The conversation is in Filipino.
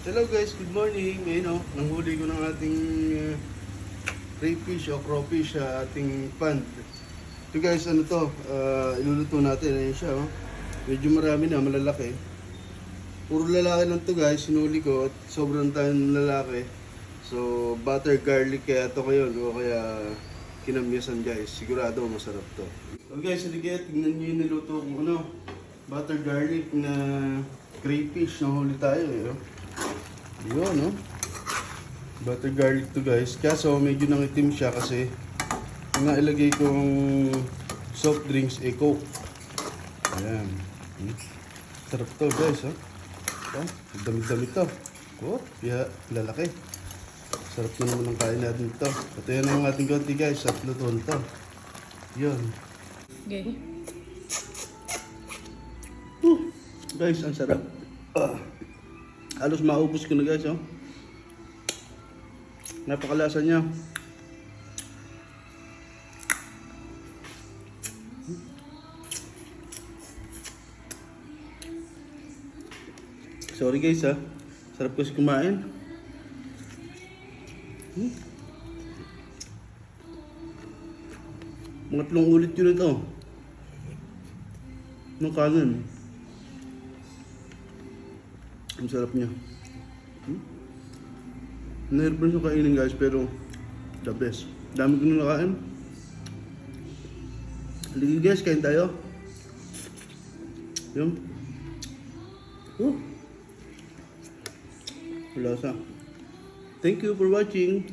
Hello guys, good morning. Ngayon nanghuli ko ng ating crayfish o crawfish sa ating pond. Ito guys, ano to? Iluluto natin. Ayan siya Medyo marami na, malalaki. Puro lalaki lang to guys, sinuli ko at sobrang tayong lalaki. So, butter garlic kaya to kayo o kaya kinamyasan guys. Sigurado masarap to. So guys, sige, tingnan nyo yung niluto kong butter garlic na crayfish na huli tayo Yun, butter garlic to guys. Kaso medyo nangitim siya kasi ang nailagay kong soft drinks Coke. Ayan. Sarap to guys, dami-dami to. Lalaki. Sarap na naman ang kain natin ito. At yan ang ating konti guys at lutuan to. Yun. Okay. Guys, ang sarap. Halos maubos ko na guys, Napakalasa niya. Sorry guys, Sarap kasi kumain. Mga 3 ulit yun ito. Ng kanin. Ang sarap niya. Nahirap siya kainin guys, pero the best. Dami ko nung nakain. Halika guys, kain tayo. Yun. Lasa. Thank you for watching.